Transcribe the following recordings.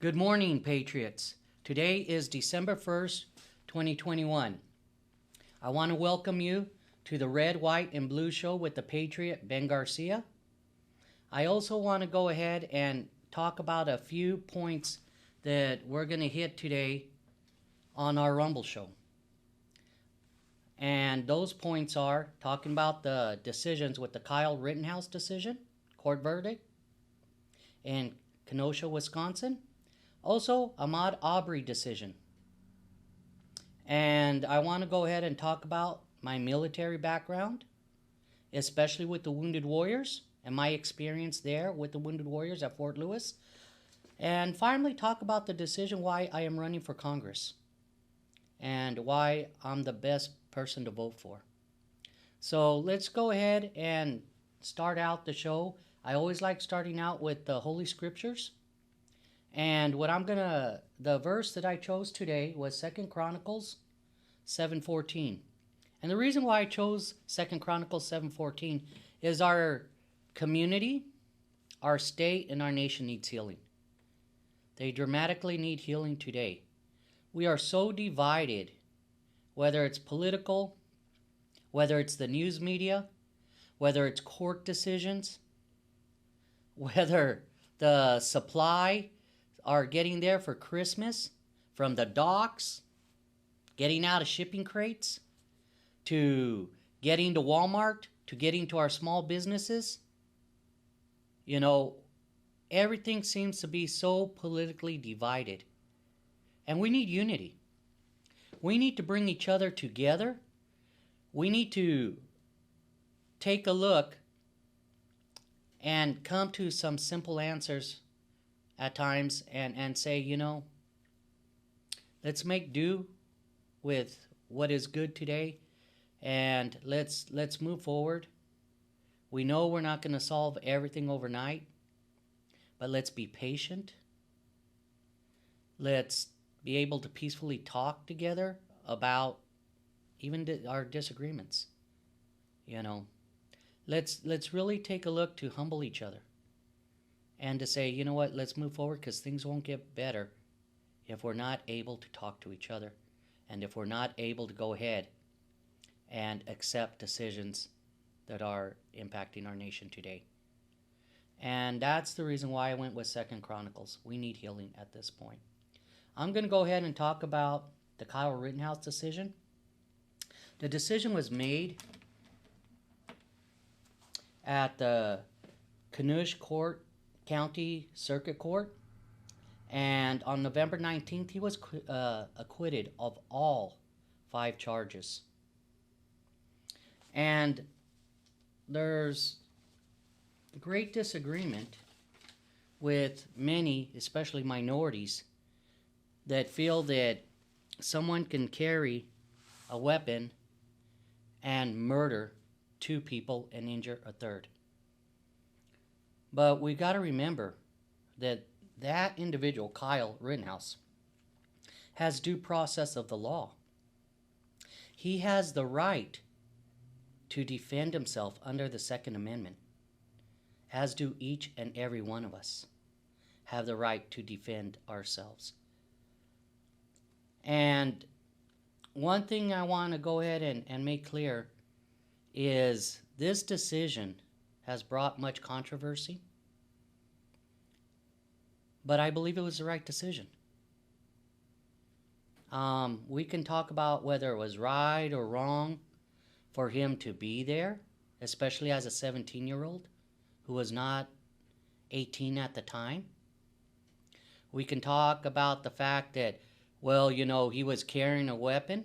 Good morning, Patriots. Today is December 1st, 2021. I want to welcome you to the Red, White, and Blue Show with the Patriot Ben Garcia. I also want to go ahead and talk about a few points that we're going to hit today on our Rumble Show. And those points are talking about the decisions with the Kyle Rittenhouse decision, court verdict, in Kenosha, Wisconsin. Also, Ahmad Arbery decision. And I want to go ahead and talk about my military background, especially with the Wounded Warriors and my experience there with the Wounded Warriors at Fort Lewis. And finally, talk about the decision why I am running for Congress and why I'm the best person to vote for. So let's go ahead and start out the show. I always like starting out with the Holy Scriptures. And the verse that I chose today was 2 Chronicles 7:14. And the reason why I chose 2 Chronicles 7:14 is our community, our state, and our nation needs healing. They dramatically need healing today. We are so divided, whether it's political, whether it's the news media, whether it's court decisions, whether the supply are getting there for Christmas, from the docks, getting out of shipping crates, to getting to Walmart, to getting to our small businesses. You know, everything seems to be so politically divided. And we need unity. We need to bring each other together. We need to take a look and come to some simple answers at times and say, let's make do with what is good today, and let's move forward. We know we're not going to solve everything overnight, but let's be patient. Let's be able to peacefully talk together about even our disagreements. Let's really take a look to humble each other. And to say, you know what, let's move forward, because things won't get better if we're not able to talk to each other and if we're not able to go ahead and accept decisions that are impacting our nation today. And that's the reason why I went with 2 Chronicles. We need healing at this point. I'm going to go ahead and talk about the Kyle Rittenhouse decision. The decision was made at the Kenosha County Circuit Court, and on November 19th he was acquitted of all 5 charges. And there's great disagreement with many, especially minorities, that feel that someone can carry a weapon and murder 2 people and injure a third. But we got to remember that individual, Kyle Rittenhouse, has due process of the law. He has the right to defend himself under the Second Amendment, as do each and every one of us have the right to defend ourselves. And one thing I want to go ahead and make clear is this decision has brought much controversy, but I believe it was the right decision. We can talk about whether it was right or wrong for him to be there, especially as a 17-year-old who was not 18 at the time. We can talk about the fact that, he was carrying a weapon.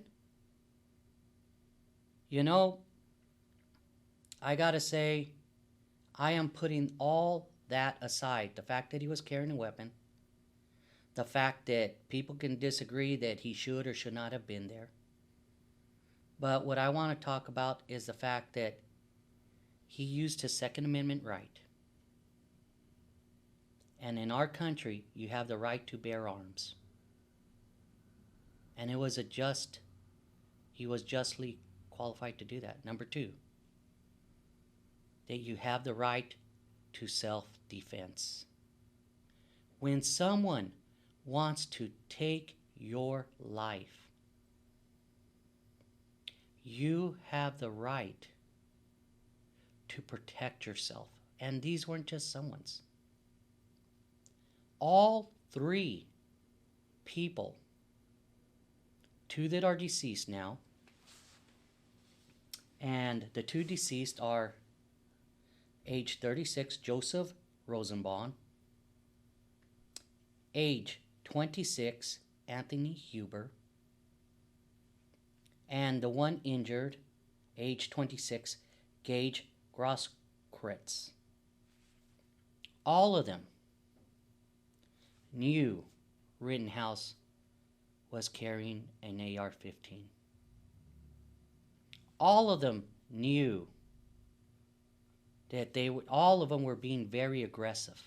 I gotta say, I am putting all that aside. The fact that he was carrying a weapon, the fact that people can disagree that he should or should not have been there. But what I want to talk about is the fact that he used his Second Amendment right. And in our country, you have the right to bear arms. And he was justly qualified to do that. Number 2, that you have the right to self-defense. When someone wants to take your life, you have the right to protect yourself. And these weren't just someone's. All three people, two that are deceased now, and the two deceased are age 36, Joseph Rosenbaum, age 26, Anthony Huber, and the one injured, age 26, Gage Grosskreutz. All of them knew Rittenhouse was carrying an AR-15. All of them knew that all of them were being very aggressive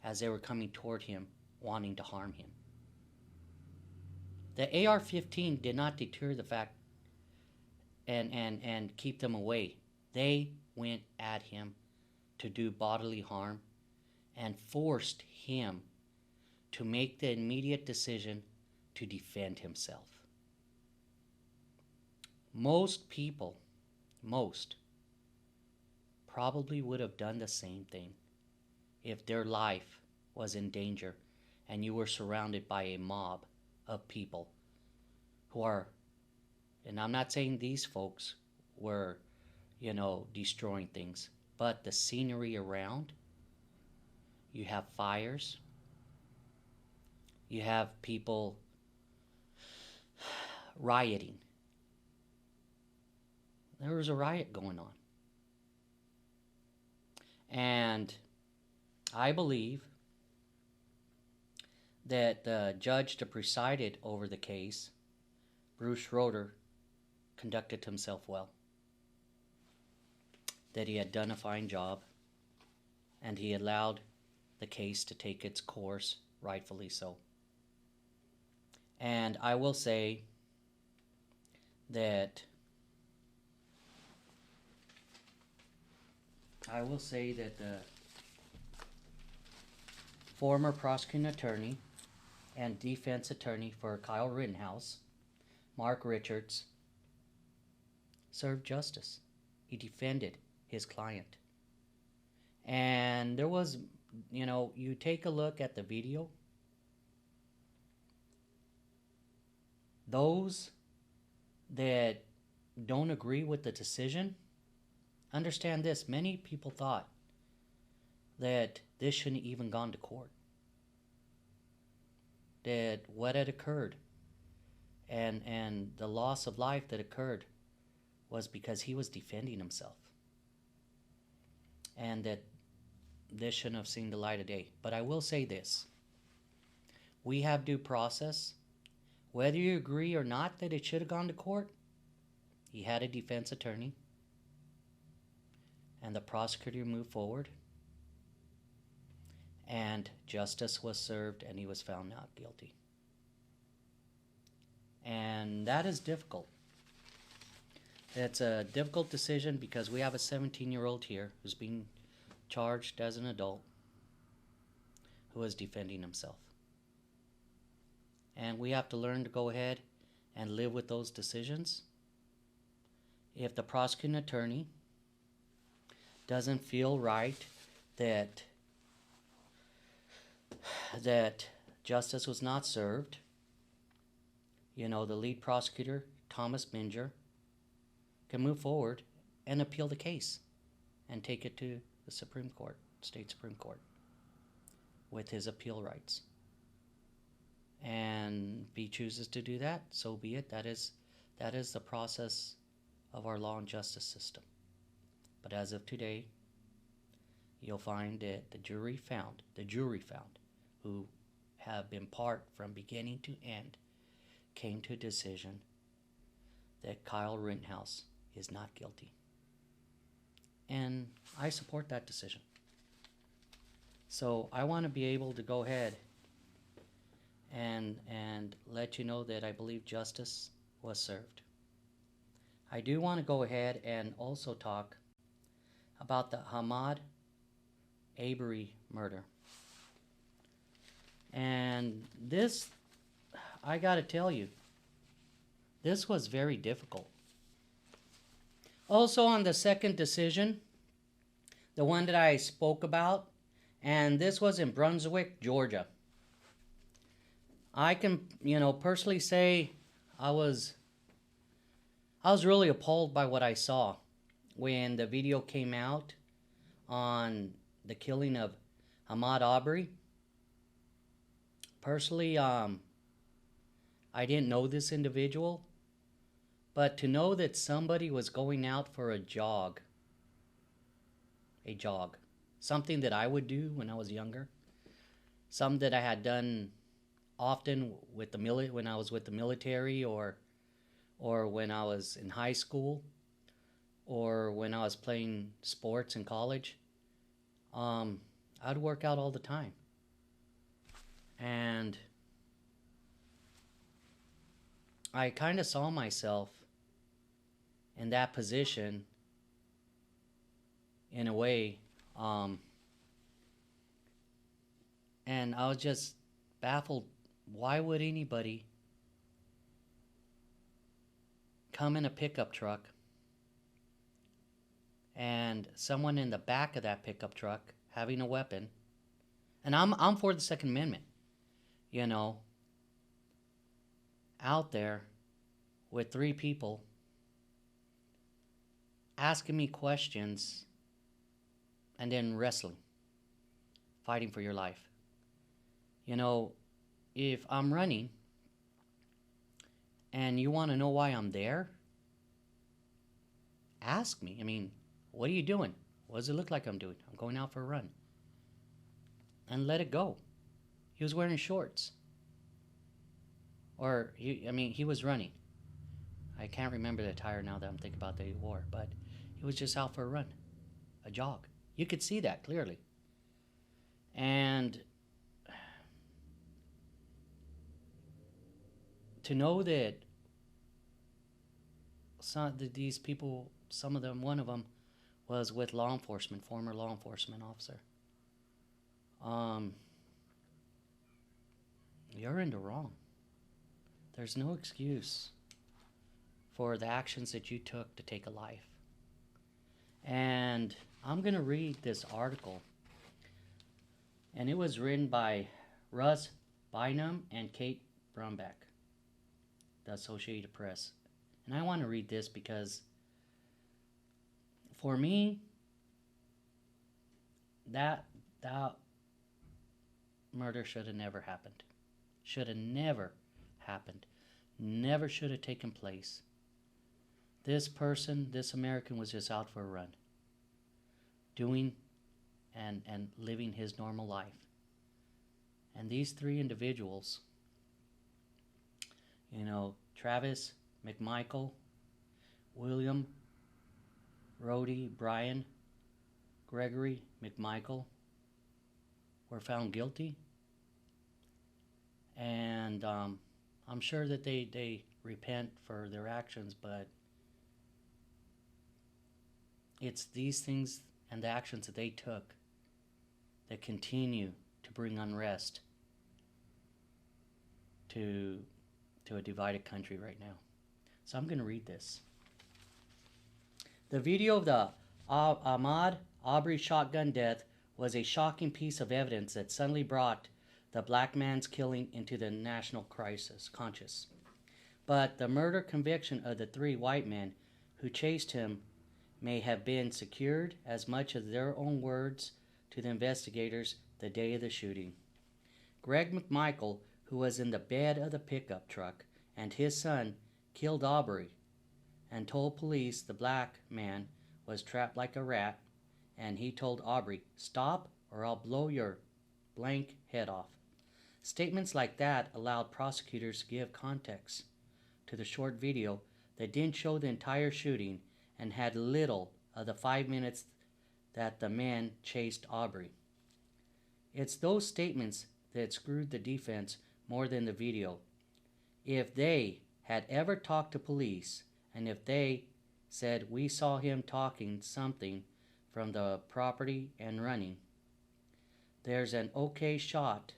as they were coming toward him, wanting to harm him. The AR-15 did not deter the fact and keep them away. They went at him to do bodily harm and forced him to make the immediate decision to defend himself. Most people, probably would have done the same thing if their life was in danger and you were surrounded by a mob of people who are, and I'm not saying these folks were, destroying things, but the scenery around, you have fires, you have people rioting. There was a riot going on. And I believe that the judge that presided over the case, Bruce Schroeder, conducted himself well. That he had done a fine job, and he allowed the case to take its course, rightfully so. And I will say that the former prosecuting attorney and defense attorney for Kyle Rittenhouse, Mark Richards, served justice. He defended his client. And there was, you take a look at the video, those that don't agree with the decision, understand this, many people thought that this shouldn't even gone to court. That what had occurred and the loss of life that occurred was because he was defending himself. And that this shouldn't have seen the light of day. But I will say this. We have due process. Whether you agree or not that it should have gone to court, he had a defense attorney. And the prosecutor moved forward. And justice was served and he was found not guilty. And that is difficult. It's a difficult decision because we have a 17-year-old here who's being charged as an adult who is defending himself. And we have to learn to go ahead and live with those decisions. If the prosecuting attorney doesn't feel right that justice was not served, the lead prosecutor, Thomas Binger, can move forward and appeal the case and take it to the Supreme Court, State Supreme Court, with his appeal rights. And if he chooses to do that, so be it. That is the process of our law and justice system. But as of today, you'll find that the jury found, who have been part from beginning to end, came to a decision that Kyle Rittenhouse is not guilty. And I support that decision. So I want to be able to go ahead and let you know that I believe justice was served. I do want to go ahead and also talk about the Ahmad Arbery murder. And this, I gotta tell you, this was very difficult. Also, on the second decision, the one that I spoke about, and this was in Brunswick, Georgia. I can, personally say I was really appalled by what I saw when the video came out on the killing of Ahmad Arbery. Personally, I didn't know this individual, but to know that somebody was going out for a jog, something that I would do when I was younger, something that I had done often with when I was with the military, or when I was in high school, or when I was playing sports in college. I'd work out all the time. And I kind of saw myself in that position in a way. And I was just baffled. Why would anybody come in a pickup truck and someone in the back of that pickup truck having a weapon? And I'm for the Second Amendment, out there with three people asking me questions and then wrestling, fighting for your life. If I'm running and you want to know why I'm there, ask me. I mean, what are you doing? What does it look like I'm doing? I'm going out for a run. And let it go. He was wearing shorts. Or, he was running. I can't remember the attire now that I'm thinking about that he wore, but he was just out for a run, a jog. You could see that clearly. And to know that these people, some of them, one of them, was with law enforcement, former law enforcement officer. You're in the wrong. There's no excuse for the actions that you took to take a life. And I'm going to read this article. And it was written by Russ Bynum and Kate Brumback, the Associated Press. And I want to read this because for me, that murder should have never happened. Should have never happened. Never should have taken place. This person, this American, was just out for a run, doing and living his normal life. And these three individuals, Travis McMichael, William Rhodey Bryan, Gregory McMichael, were found guilty. And I'm sure that they repent for their actions, but it's these things and the actions that they took that continue to bring unrest to a divided country right now. So I'm going to read this. The video of the Ahmad Arbery shotgun death was a shocking piece of evidence that suddenly brought the black man's killing into the national conscious. But the murder conviction of the three white men who chased him may have been secured as much as their own words to the investigators the day of the shooting. Greg McMichael, who was in the bed of the pickup truck, and his son killed Aubry and told police the black man was trapped like a rat, and he told Aubry, "Stop or I'll blow your blank head off." Statements like that allowed prosecutors to give context to the short video that didn't show the entire shooting and had little of the 5 minutes that the men chased Aubry. It's those statements that screwed the defense more than the video. If they had ever talked to police, and if they said, "We saw him talking something from the property and running," there's an okay shot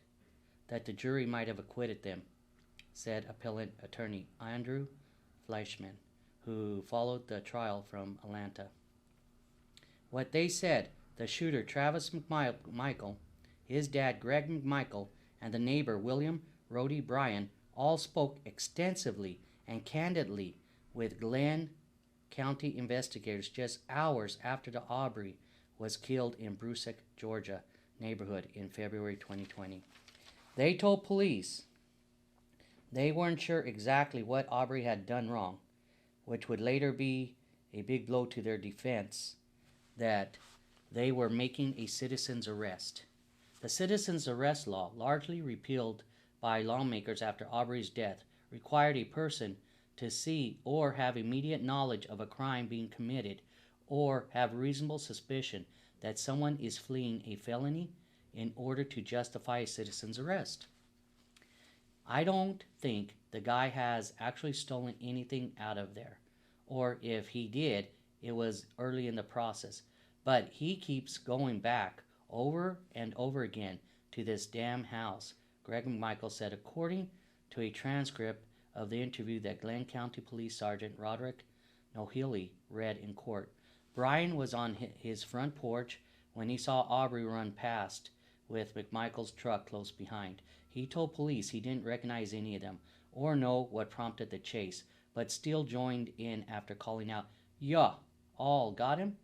that the jury might have acquitted them, said appellate attorney Andrew Fleischman, who followed the trial from Atlanta. What they said, the shooter Travis McMichael, his dad Greg McMichael, and the neighbor William Rhodey Bryan all spoke extensively and candidly with Glenn County investigators just hours after the Aubry was killed in Brusque, Georgia neighborhood in February 2020. They told police they weren't sure exactly what Aubry had done wrong, which would later be a big blow to their defense that they were making a citizen's arrest. The citizen's arrest law, largely repealed by lawmakers after Aubry's death, required a person to see or have immediate knowledge of a crime being committed or have reasonable suspicion that someone is fleeing a felony in order to justify a citizen's arrest. I don't think the guy has actually stolen anything out of there, or if he did, it was early in the process. But he keeps going back over and over again to this damn house, Greg McMichael said, according to a transcript of the interview that Glenn County Police Sergeant Roderick Nohili read in court. Bryan was on his front porch when he saw Aubry run past with McMichael's truck close behind. He told police he didn't recognize any of them or know what prompted the chase, but still joined in after calling out, "Yeah, all got him?"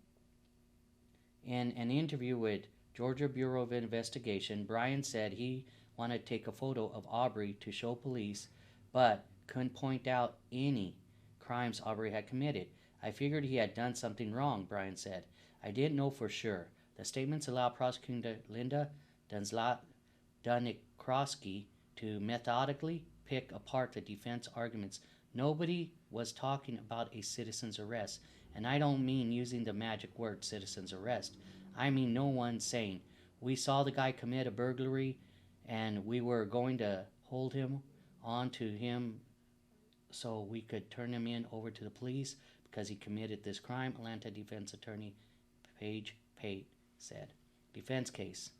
In an interview with Georgia Bureau of Investigation, Bryan said he wanted to take a photo of Aubry to show police, but couldn't point out any crimes Aubry had committed. "I figured he had done something wrong," Bryan said. "I didn't know for sure." The statements allow prosecutor Linda Dunikowski to methodically pick apart the defense arguments. Nobody was talking about a citizen's arrest, and I don't mean using the magic word citizen's arrest. I mean no one saying, "We saw the guy commit a burglary and we were going to hold him on to him so we could turn him in over to the police because he committed this crime," Atlanta defense attorney Paige Pate said. Defense case.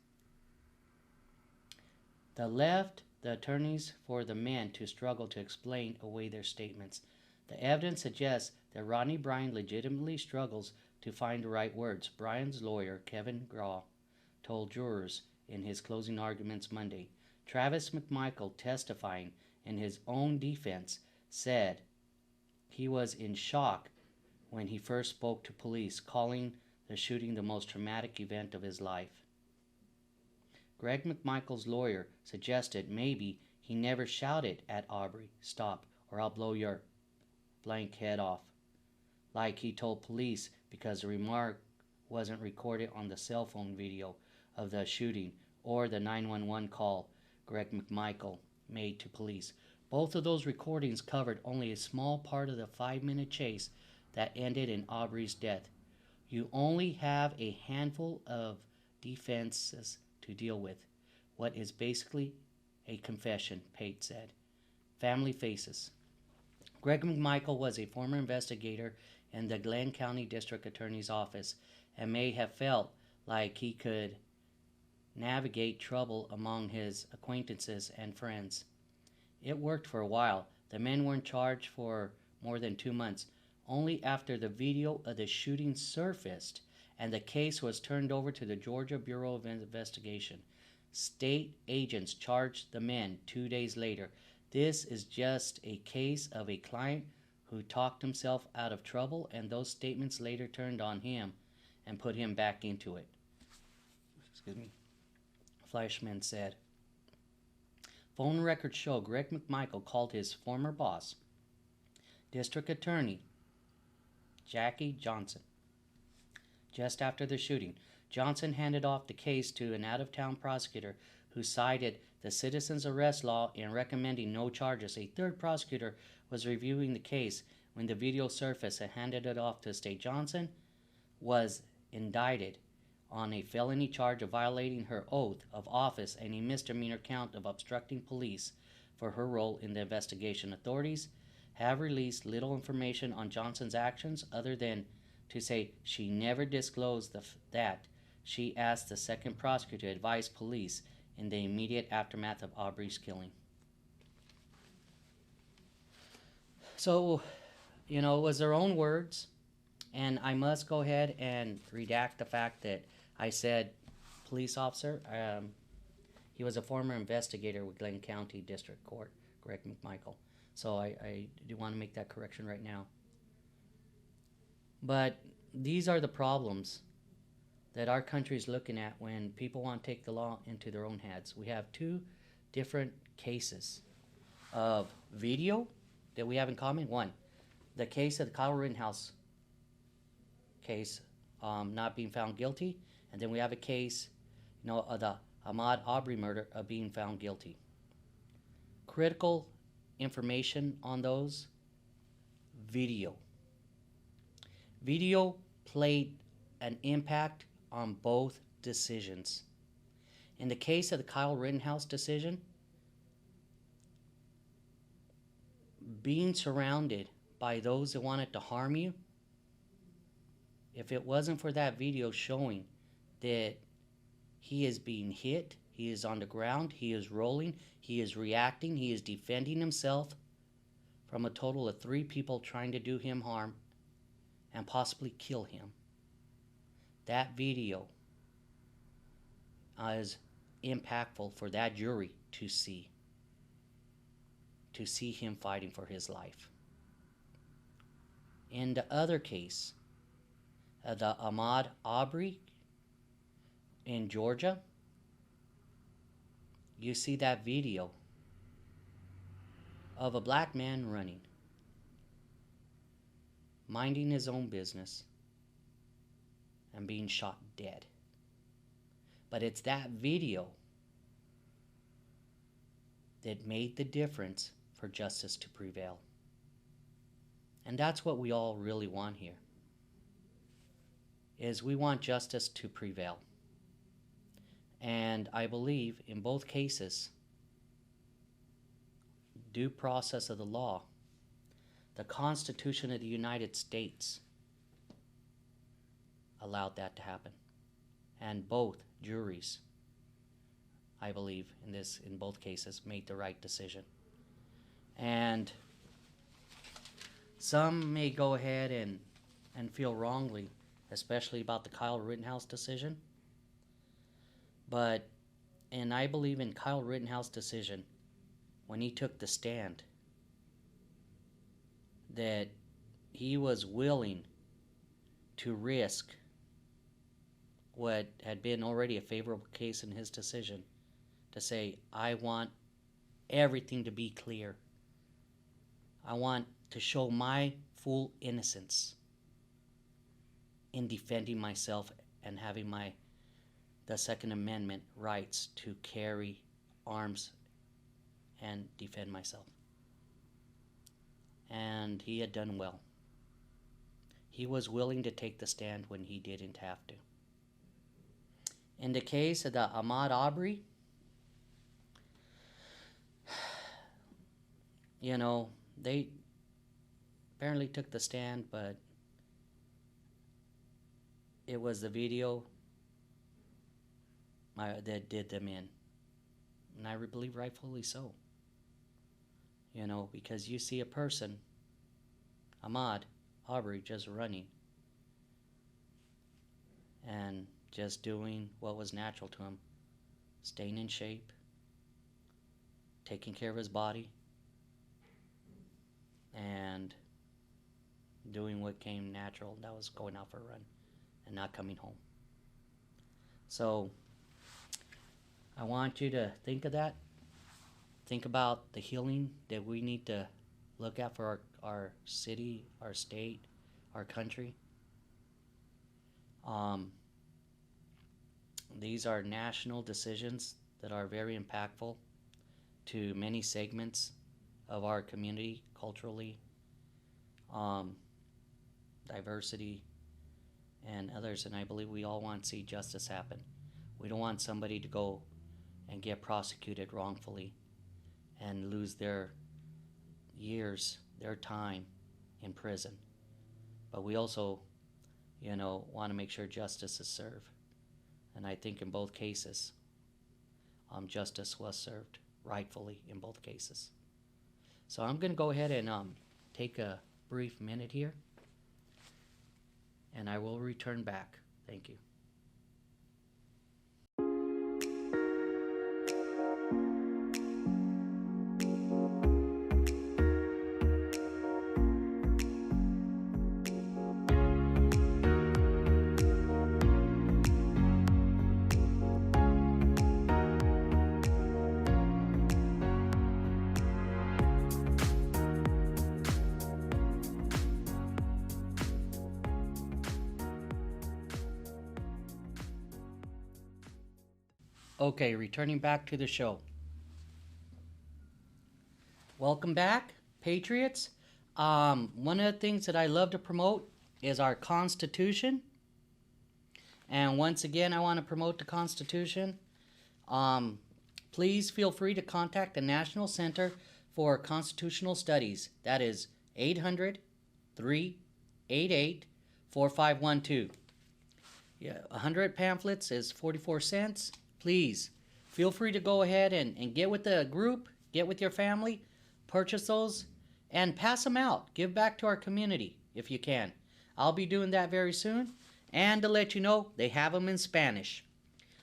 The left the attorneys for the men to struggle to explain away their statements. The evidence suggests that Rodney Bryan legitimately struggles to find the right words. Bryan's lawyer, Kevin Graw, told jurors in his closing arguments Monday. Travis McMichael, testifying in his own defense, said he was in shock when he first spoke to police, calling the shooting the most traumatic event of his life. Greg McMichael's lawyer suggested maybe he never shouted at Aubry, "Stop, or I'll blow your blank head off," like he told police, because the remark wasn't recorded on the cell phone video of the shooting or the 911 call Greg McMichael made to police. Both of those recordings covered only a small part of the 5-minute chase that ended in Aubry's death. You only have a handful of defenses to deal with. What is basically a confession, Pate said. Family faces. Greg McMichael was a former investigator in the Glenn County District Attorney's Office and may have felt like he could navigate trouble among his acquaintances and friends. It worked for a while. The men weren't charged for more than 2 months. Only after the video of the shooting surfaced and the case was turned over to the Georgia Bureau of Investigation, state agents charged the men 2 days later. This is just a case of a client who talked himself out of trouble, and those statements later turned on him and put him back into it. Fleischman said. Phone records show Greg McMichael called his former boss, District Attorney Jackie Johnson, just after the shooting. Johnson handed off the case to an out-of-town prosecutor who cited the citizen's arrest law in recommending no charges. A third prosecutor was reviewing the case when the video surfaced and handed it off to State. Johnson was indicted on a felony charge of violating her oath of office and a misdemeanor count of obstructing police for her role in the investigation. Authorities have released little information on Johnson's actions other than to say she never disclosed that she asked the second prosecutor to advise police in the immediate aftermath of Aubry's killing. So, it was their own words, and I must go ahead and redact the fact that I said police officer. He was a former investigator with Glenn County District Court, Greg McMichael. So I do want to make that correction right now. But these are the problems that our country is looking at when people want to take the law into their own hands. We have two different cases of video that we have in common. One, the case of the Kyle Rittenhouse case not being found guilty, and then we have a case, of the Ahmad Arbery murder of being found guilty. Critical information on those: video. Video played an impact on both decisions. In the case of the Kyle Rittenhouse decision, being surrounded by those that wanted to harm you, if it wasn't for that video showing that he is being hit, he is on the ground, he is rolling, he is reacting, he is defending himself from a total of 3 people trying to do him harm and possibly kill him. That video is impactful for that jury to see him fighting for his life. In the other case, the Ahmad Arbery in Georgia, you see that video of a black man running, minding his own business, and being shot dead. But it's that video that made the difference for justice to prevail. And that's what we all really want here, is we want justice to prevail. And I believe in both cases, due process of the law, the Constitution of the United States allowed that to happen. And both juries, I believe, in both cases, made the right decision. And some may go ahead and feel wrongly, especially about the Kyle Rittenhouse decision. And I believe in Kyle Rittenhouse decision, when he took the stand, that he was willing to risk what had been already a favorable case in his decision, to say, I want everything to be clear. I want to show my full innocence in defending myself and having the Second Amendment rights to carry arms and defend myself. And he had done well. He was willing to take the stand when he didn't have to. In the case of the Ahmad Arbery, they apparently took the stand, but it was the video that did them in. And I believe rightfully so. Because you see a person, Ahmad Arbery, just running and just doing what was natural to him, staying in shape, taking care of his body, and doing what came natural. That was going out for a run and not coming home. So I want you to think of that. Think about the healing that we need to look at for our city, our state, our country. These are national decisions that are very impactful to many segments of our community, culturally, diversity, and others. And I believe we all want to see justice happen. We don't want somebody to go and get prosecuted wrongfully and lose their years, their time in prison. But we also, want to make sure justice is served. And I think in both cases, justice was served rightfully in both cases. So I'm going to go ahead and take a brief minute here, and I will return back. Thank you. Okay, returning back to the show. Welcome back, Patriots. One of the things that I love to promote is our Constitution. And once again, I want to promote the Constitution. Please feel free to contact the National Center for Constitutional Studies. That is 800-388-4512. Yeah, 100 pamphlets is 44 cents. Please feel free to go ahead and get with the group, get with your family, purchase those, and pass them out. Give back to our community if you can. I'll be doing that very soon. And to let you know, they have them in Spanish.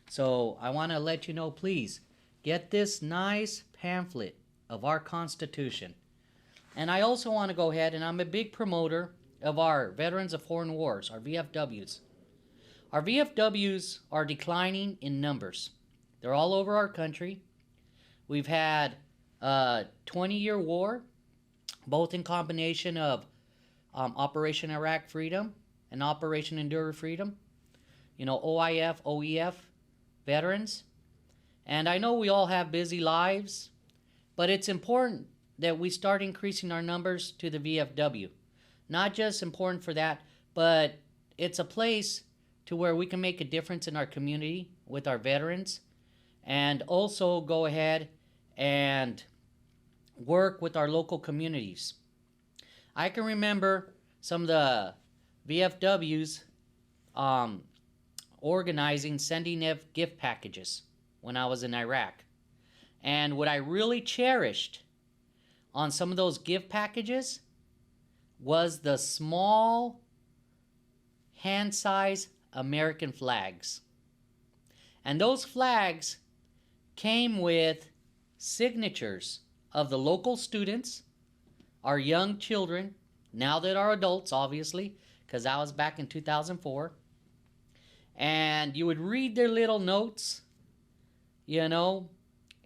So I want to let you know, please, get this nice pamphlet of our Constitution. And I also want to go ahead, and I'm a big promoter of our Veterans of Foreign Wars, our VFWs. Our VFWs are declining in numbers. They're all over our country. We've had a 20-year war, both in combination of Operation Iraq Freedom and Operation Enduring Freedom. You know, OIF, OEF veterans. And I know we all have busy lives, but it's important that we start increasing our numbers to the VFW. Not just important for that, but it's a place to where we can make a difference in our community with our veterans, and also go ahead and work with our local communities. I can remember some of the VFWs organizing, sending gift packages when I was in Iraq. And what I really cherished on some of those gift packages was the small hand-size American flags. And those flags came with signatures of the local students, our young children, now that are adults, obviously, because I was back in 2004. And you would read their little notes, you know,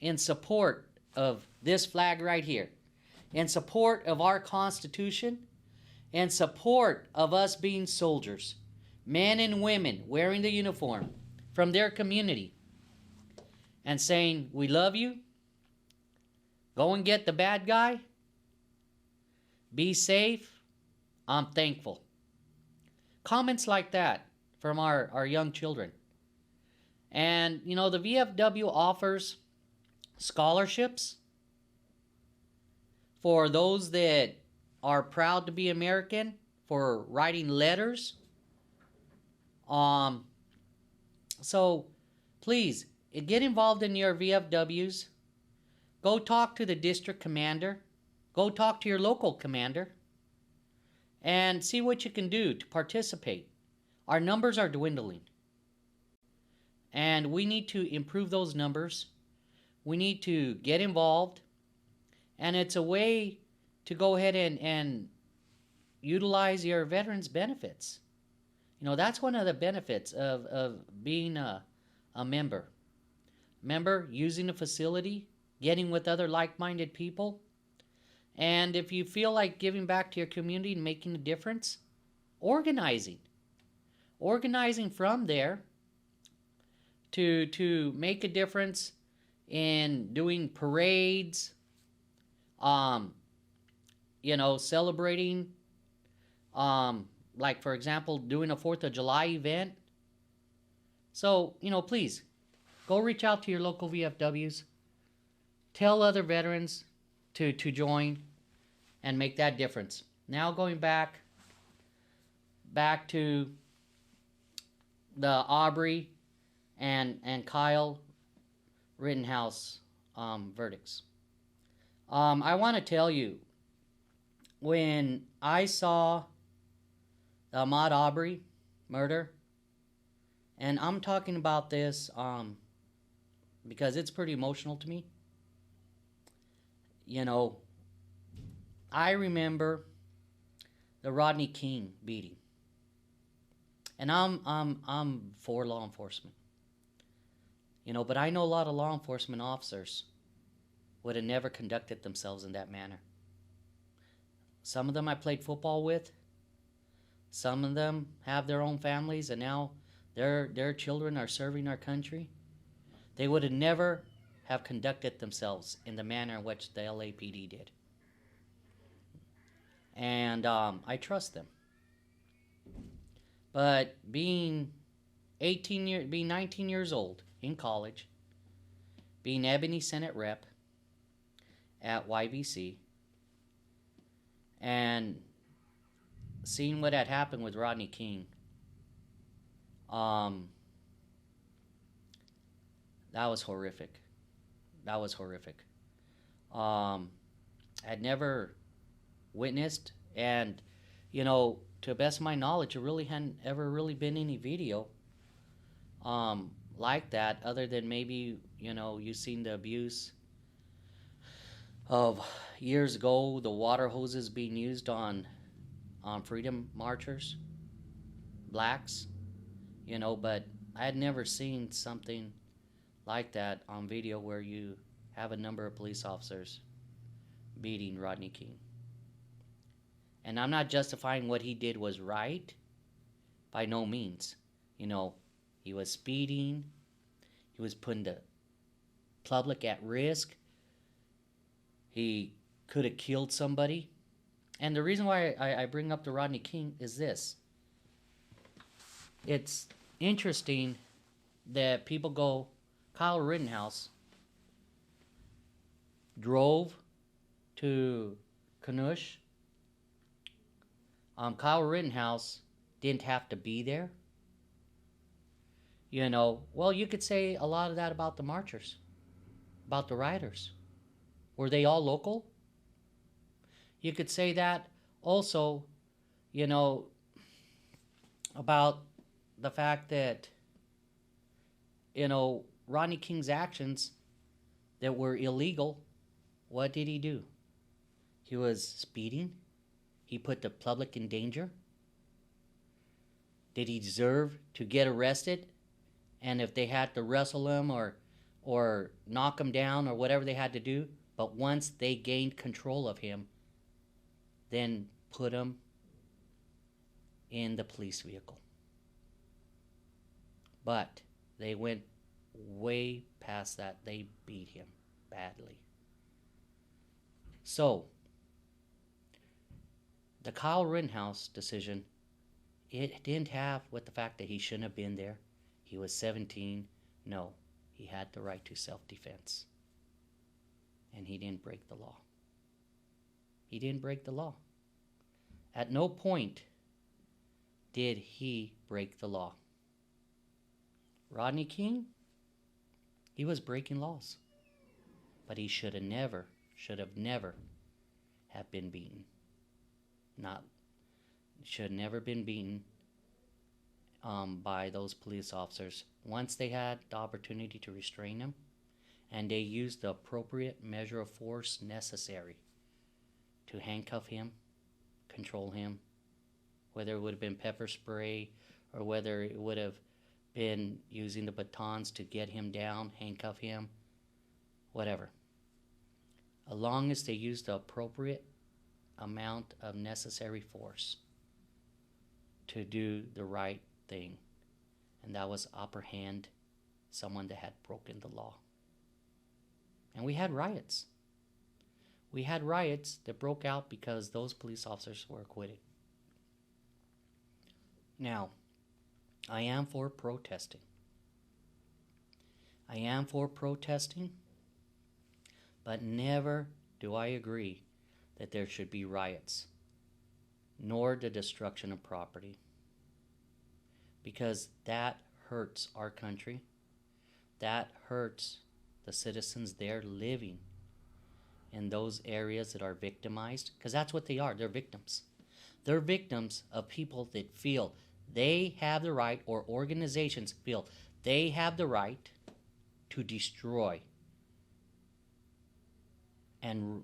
in support of this flag right here, in support of our Constitution, in support of us being soldiers, men and women wearing the uniform from their community, and saying, we love you, go and get the bad guy, be safe, I'm thankful. Comments like that from our young children. And, you know, the VFW offers scholarships for those that are proud to be American, for writing letters. So please get involved in your VFWs. Go talk to the district commander. Go talk to your local commander and see what you can do to participate. Our numbers are dwindling, and we need to improve those numbers. We need to get involved, and it's a way to go ahead and utilize your veterans benefits. You know, that's one of the benefits of being a member. Using the facility, getting with other like-minded people. And if you feel like giving back to your community and making a difference, organizing from there to make a difference in doing parades, you know, celebrating, like, for example, doing a 4th of July event. So, you know, please, go reach out to your local VFWs. Tell other veterans to join and make that difference. Now going back to the Aubry and Kyle Rittenhouse verdicts. I want to tell you, when I saw the Ahmad Arbery murder, and I'm talking about this because it's pretty emotional to me. You know, I remember the Rodney King beating, and I'm for law enforcement. You know, but I know a lot of law enforcement officers would have never conducted themselves in that manner. Some of them I played football with. Some of them have their own families, and now their children are serving our country. They would have never have conducted themselves in the manner in which the LAPD did. And I trust them. But being 19 years old in college, being Ebony Senate rep at YBC, and seeing what had happened with Rodney King, that was horrific. That was horrific. I'd never witnessed, and you know, to the best of my knowledge, there really hadn't ever really been any video like that, other than maybe, you know, you've seen the abuse of years ago, the water hoses being used on freedom marchers, blacks, you know, but I had never seen something like that on video where you have a number of police officers beating Rodney King. And I'm not justifying what he did was right, by no means. You know, he was speeding, he was putting the public at risk, he could have killed somebody. And the reason why I bring up the Rodney King is this. It's interesting that people go, Kyle Rittenhouse drove to Kanush. Kyle Rittenhouse didn't have to be there. You know, well, you could say a lot of that about the marchers, about the rioters. Were they all local? You could say that also, you know, about the fact that, you know, Rodney King's actions that were illegal, what did he do? He was speeding. He put the public in danger. Did he deserve to get arrested? And if they had to wrestle him or knock him down or whatever they had to do, but once they gained control of him, then put him in the police vehicle. But they went way past that. They beat him badly. So, the Kyle Rittenhouse decision, it didn't have with the fact that he shouldn't have been there. He was 17. No, he had the right to self-defense. And he didn't break the law. He didn't break the law. At no point did he break the law. Rodney King, he was breaking laws. But he should have never have been beaten. Should have never been beaten by those police officers once they had the opportunity to restrain him, and they used the appropriate measure of force necessary to handcuff him, control him, whether it would have been pepper spray or whether it would have been using the batons to get him down, handcuff him, whatever. As long as they used the appropriate amount of necessary force to do the right thing, and that was apprehend someone that had broken the law. And we had riots. We had riots that broke out because those police officers were acquitted. Now, I am for protesting. I am for protesting, but never do I agree that there should be riots, nor the destruction of property, because that hurts our country. That hurts the citizens there living in those areas that are victimized, because that's what they are. They're victims. They're victims of people that feel they have the right, or organizations feel they have the right to destroy and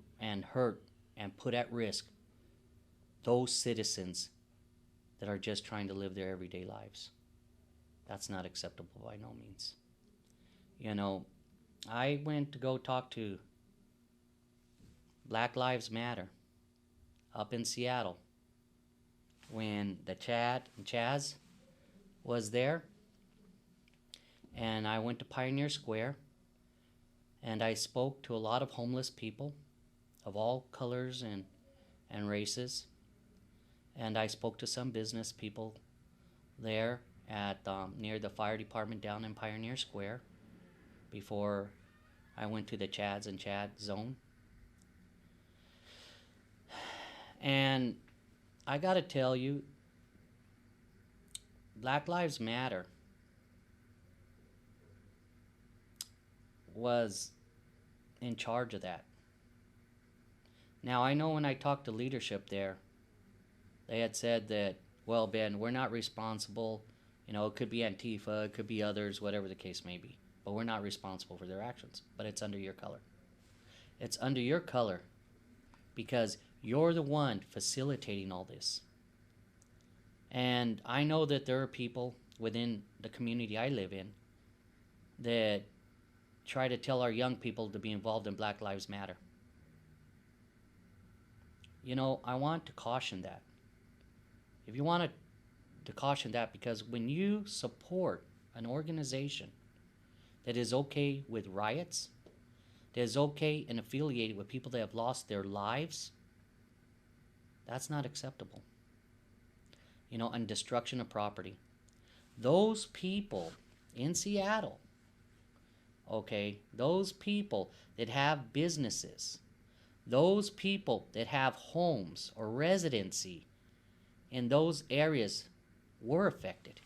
hurt and put at risk those citizens that are just trying to live their everyday lives. That's not acceptable by no means. You know, I went to go talk to Black Lives Matter up in Seattle when the Chaz was there, and I went to Pioneer Square, and I spoke to a lot of homeless people of all colors and races, and I spoke to some business people there at near the fire department down in Pioneer Square before I went to the Chads and Chad zone. And I gotta tell you, Black Lives Matter was in charge of that. Now, I know when I talked to leadership there, they had said that, well, Ben, we're not responsible. You know, it could be Antifa, it could be others, whatever the case may be. But we're not responsible for their actions. But it's under your color. It's under your color because you're the one facilitating all this. And I know that there are people within the community I live in that try to tell our young people to be involved in Black Lives Matter. You know, I want to caution that. If you want to caution that, because when you support an organization that is okay with riots, that is okay and affiliated with people that have lost their lives, that's not acceptable. You know, and destruction of property. Those people in Seattle, okay, those people that have businesses, those people that have homes or residency in those areas were affected.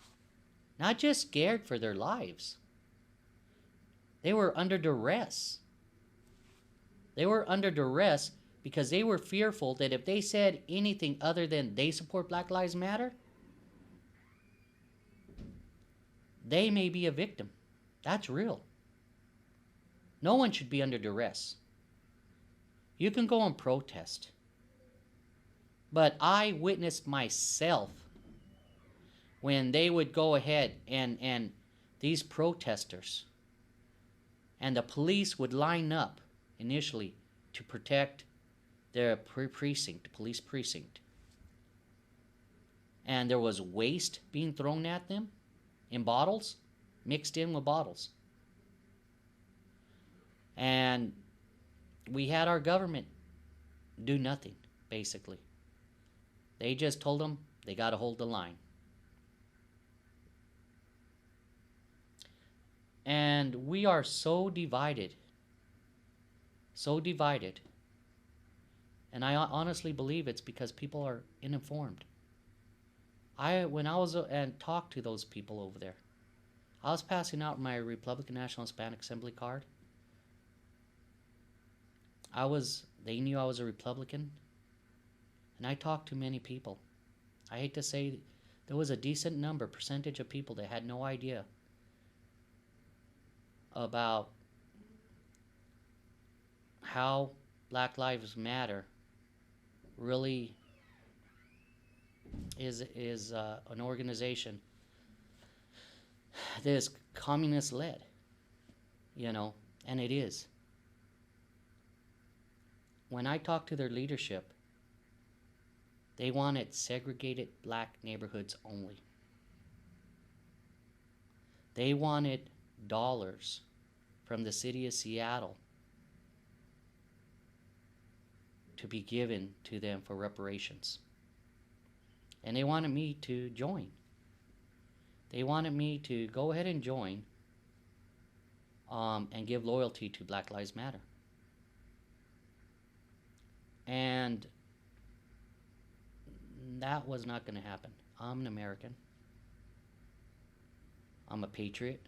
Not just scared for their lives. They were under duress. They were under duress because they were fearful that if they said anything other than they support Black Lives Matter, they may be a victim. That's real. No one should be under duress. You can go and protest. But I witnessed myself when they would go ahead and these protesters and the police would line up initially to protect their precinct, police precinct. And there was waste being thrown at them in bottles, mixed in with bottles. And we had our government do nothing, basically. They just told them they got to hold the line. And we are so divided. So divided. And I honestly believe it's because people are uninformed. When I was and talked to those people over there, I was passing out my Republican National Hispanic Assembly card. They knew I was a Republican. And I talked to many people. I hate to say, there was a decent percentage of people that had no idea about how Black Lives Matter really is an organization that is communist-led, you know, and it is. When I talked to their leadership, they wanted segregated black neighborhoods only. They wanted dollars from the city of Seattle to be given to them for reparations. And they wanted me to join. They wanted me to go ahead and join and give loyalty to Black Lives Matter. And that was not going to happen. I'm an American. I'm a patriot.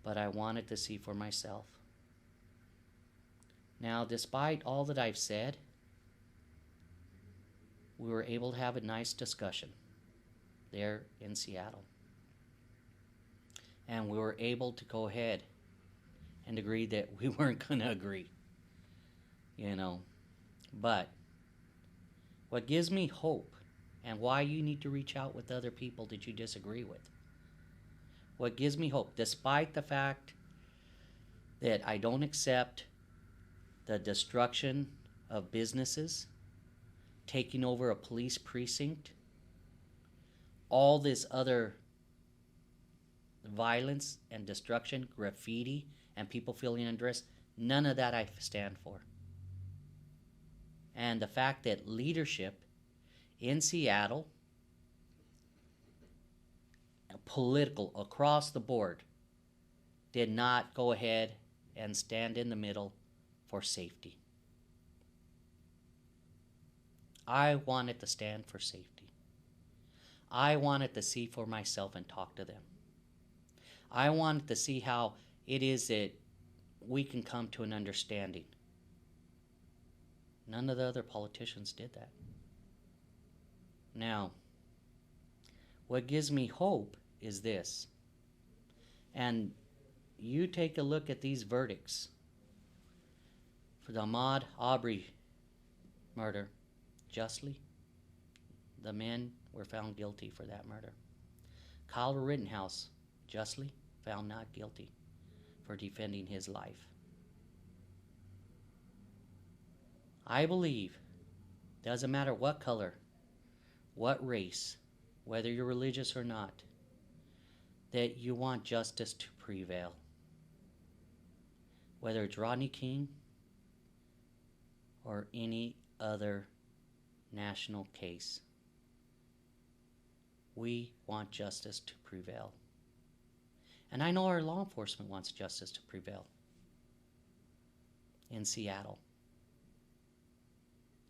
But I wanted to see for myself. Now, despite all that I've said, we were able to have a nice discussion there in Seattle. And we were able to go ahead and agree that we weren't going to agree, you know. But what gives me hope and why you need to reach out with other people that you disagree with, what gives me hope, despite the fact that I don't accept the destruction of businesses, taking over a police precinct, all this other violence and destruction, graffiti, and people feeling undressed, none of that I stand for. And the fact that leadership in Seattle, political across the board, did not go ahead and stand in the middle for safety. I wanted to stand for safety. I wanted to see for myself and talk to them. I wanted to see how it is that we can come to an understanding. None of the other politicians did that. Now, what gives me hope is this. And you take a look at these verdicts for the Ahmad Arbery murder. Justly, the men were found guilty for that murder. Kyle Rittenhouse, justly found not guilty for defending his life. I believe, doesn't matter what color, what race, whether you're religious or not, that you want justice to prevail. Whether it's Rodney King or any other national case, we want justice to prevail. And I know our law enforcement wants justice to prevail in Seattle.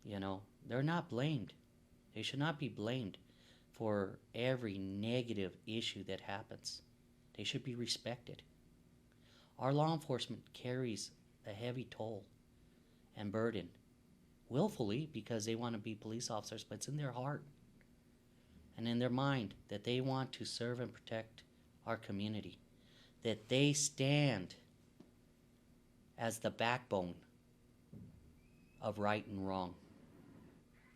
You know, they're not blamed. They should not be blamed for every negative issue that happens. They should be respected. Our law enforcement carries a heavy toll and burden, willfully, because they want to be police officers, but it's in their heart and in their mind that they want to serve and protect our community, that they stand as the backbone of right and wrong.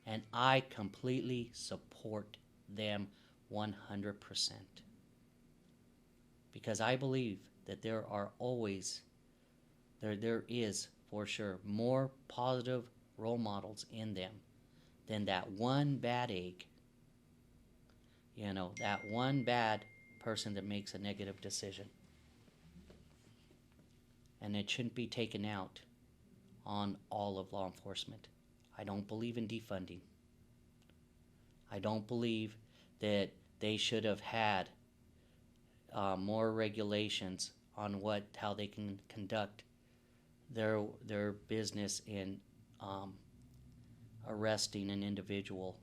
And I completely support them 100%. Because I believe that there is for sure more positive role models in them than that one bad egg. You know, that one bad person that makes a negative decision. And it shouldn't be taken out on all of law enforcement. I don't believe in defunding. I don't believe that they should have had more regulations on how they can conduct their business in arresting an individual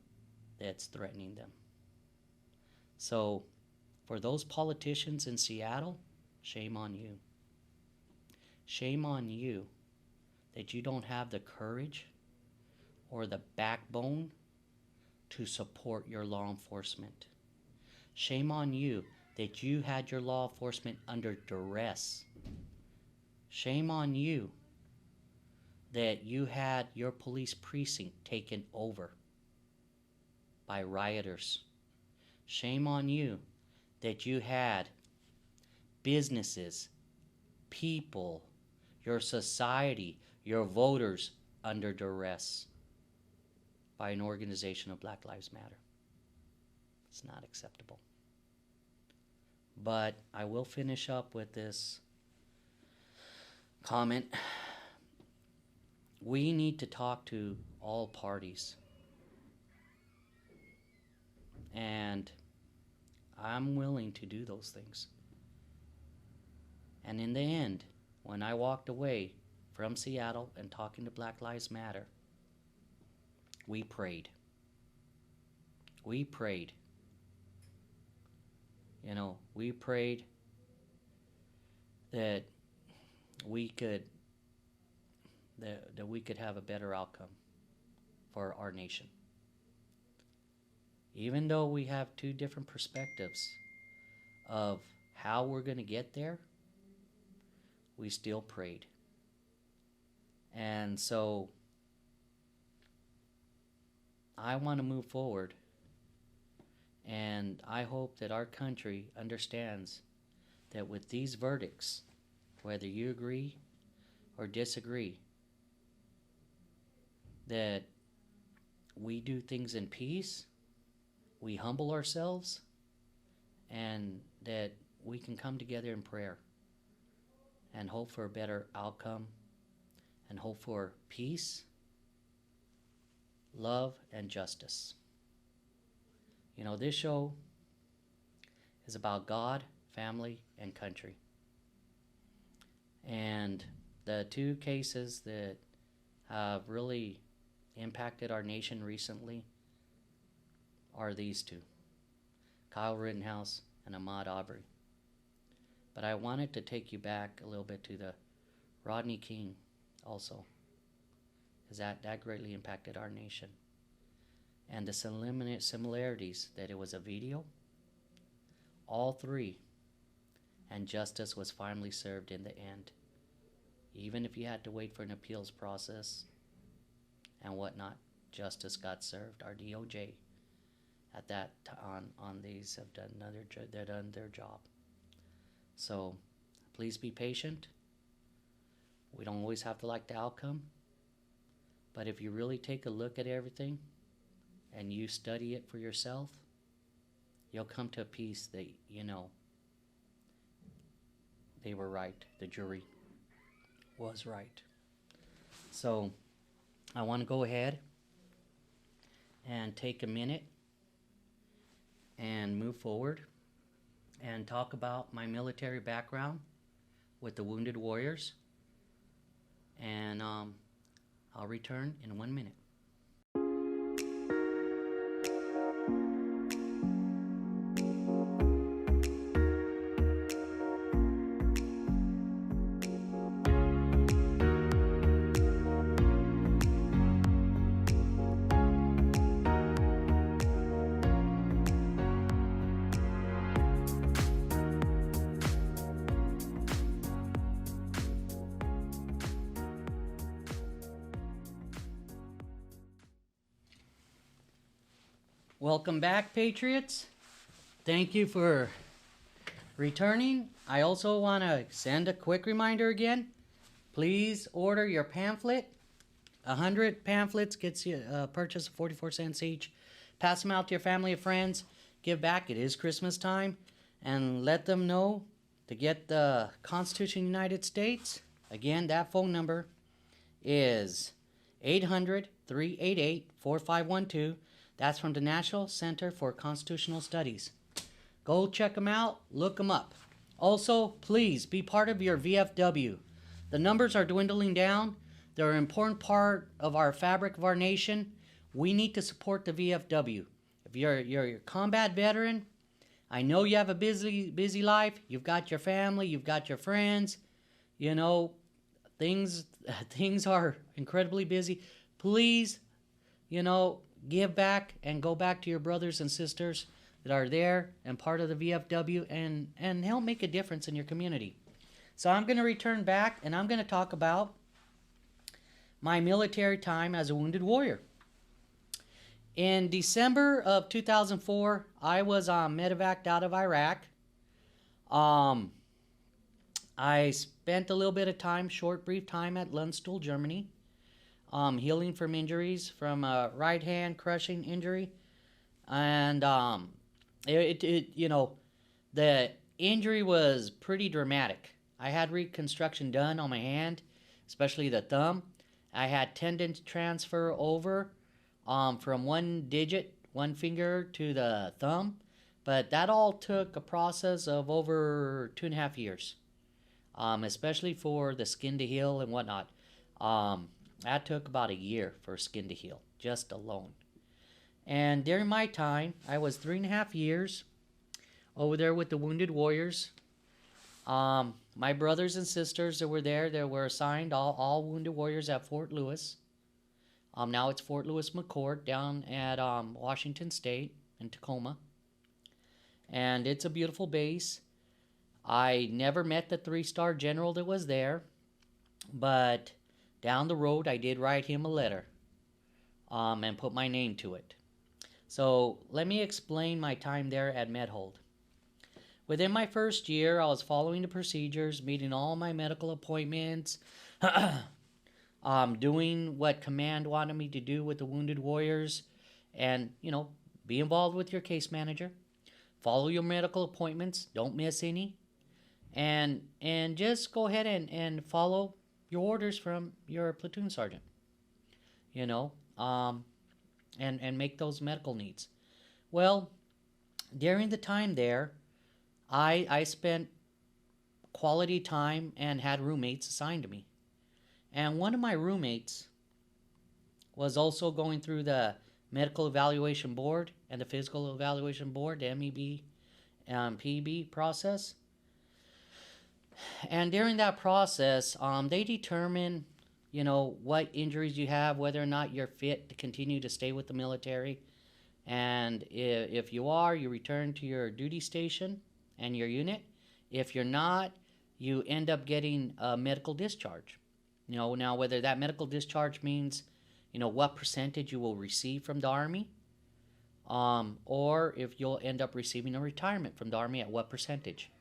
that's threatening them. So, for those politicians in Seattle, shame on you. Shame on you that you don't have the courage or the backbone to support your law enforcement. Shame on you that you had your law enforcement under duress. Shame on you that you had your police precinct taken over by rioters. Shame on you that you had businesses, people, your society, your voters under duress by an organization of Black Lives Matter. It's not acceptable. But I will finish up with this comment. We need to talk to all parties. And I'm willing to do those things. And in the end, when I walked away from Seattle and talking to Black Lives Matter, we prayed. We prayed. You know, we prayed that we could that we could have a better outcome for our nation. Even though we have two different perspectives of how we're going to get there, we still prayed. And so I want to move forward, and I hope that our country understands that with these verdicts, whether you agree or disagree, that we do things in peace, we humble ourselves, and that we can come together in prayer and hope for a better outcome and hope for peace, love, and justice. You know, this show is about God, family, and country. And the two cases that have really impacted our nation recently are these two, Kyle Rittenhouse and Ahmad Arbery. But I wanted to take you back a little bit to the Rodney King also, because that greatly impacted our nation. And the similarities that it was a video, all three, and justice was finally served in the end. Even if you had to wait for an appeals process and whatnot, justice got served. Our DOJ at that on these have done their job. So please be patient. We don't always have to like the outcome, but if you really take a look at everything and you study it for yourself, you'll come to a peace that you know they were right. The jury was right. So I want to go ahead and take a minute and move forward and talk about my military background with the Wounded Warriors. And I'll return in 1 minute. Welcome back, Patriots. Thank you for returning. I also want to send a quick reminder again. Please order your pamphlet. 100 pamphlets gets you a purchase of 44 cents each. Pass them out to your family and friends. Give back. It is Christmas time. And let them know to get the Constitution of the United States. Again, that phone number is 800-388-4512. That's from the National Center for Constitutional Studies. Go check them out. Look them up. Also, please be part of your VFW. The numbers are dwindling down. They're an important part of our fabric of our nation. We need to support the VFW. If you're a combat veteran, I know you have a busy life. You've got your family. You've got your friends. You know, things are incredibly busy. Please, give back and go back to your brothers and sisters that are there and part of the VFW and help make a difference in your community. So I'm going to return back and I'm going to talk about my military time as a wounded warrior. In December of 2004, I was medevaced out of Iraq. I spent a little bit of time, brief time at Landstuhl, Germany. Healing from injuries, from a right hand crushing injury, and the injury was pretty dramatic. I had reconstruction done on my hand, especially the thumb. I had tendon transfer over from one finger to the thumb, but that all took a process of over 2.5 years, especially for the skin to heal and whatnot. That took about a year for skin to heal, just alone. And during my time, I was 3.5 years over there with the Wounded Warriors. My brothers and sisters that were there, they were assigned all wounded warriors at Fort Lewis. Now it's Fort Lewis McCord down at Washington State in Tacoma. And it's a beautiful base. I never met the 3-star general that was there, but down the road I did write him a letter and put my name to it. So let me explain my time there at Medhold. Within my first year, I was following the procedures, meeting all my medical appointments, doing what command wanted me to do with the wounded warriors, and, be involved with your case manager. Follow your medical appointments. Don't miss any. And just go ahead and follow your orders from your platoon sergeant. And make those medical needs. Well, during the time there, I spent quality time and had roommates assigned to me. And one of my roommates was also going through the Medical Evaluation Board and the Physical Evaluation Board, the MEB, PB process. And during that process, they determine, what injuries you have, whether or not you're fit to continue to stay with the military. And if you are, you return to your duty station and your unit. If you're not, you end up getting a medical discharge. Now whether that medical discharge means, what percentage you will receive from the Army, or if you'll end up receiving a retirement from the Army at what percentage.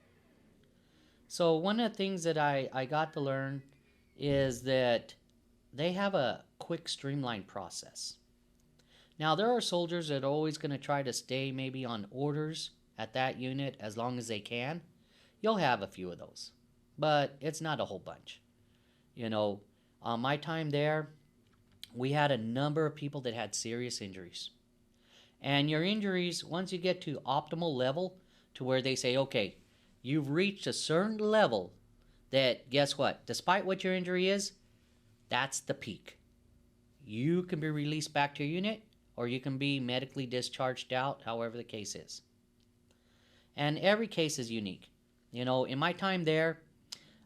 So one of the things that I got to learn is that they have a quick, streamlined process. Now, there are soldiers that are always going to try to stay maybe on orders at that unit as long as they can. You'll have a few of those, but it's not a whole bunch. My time there, we had a number of people that had serious injuries. And your injuries, once you get to optimal level, to where they say, okay, you've reached a certain level that, guess what? Despite what your injury is, that's the peak. You can be released back to your unit, or you can be medically discharged out, however the case is. And every case is unique. In my time there,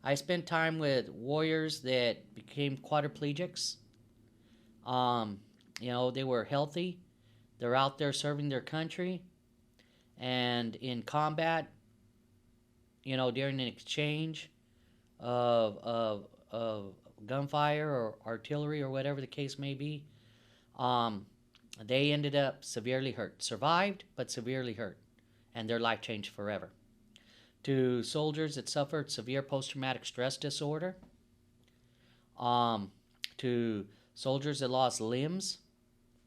I spent time with warriors that became quadriplegics. They were healthy. They're out there serving their country. And in combat, during an exchange of gunfire or artillery or whatever the case may be, they ended up severely hurt. Survived, but severely hurt. And their life changed forever. To soldiers that suffered severe post-traumatic stress disorder, to soldiers that lost limbs,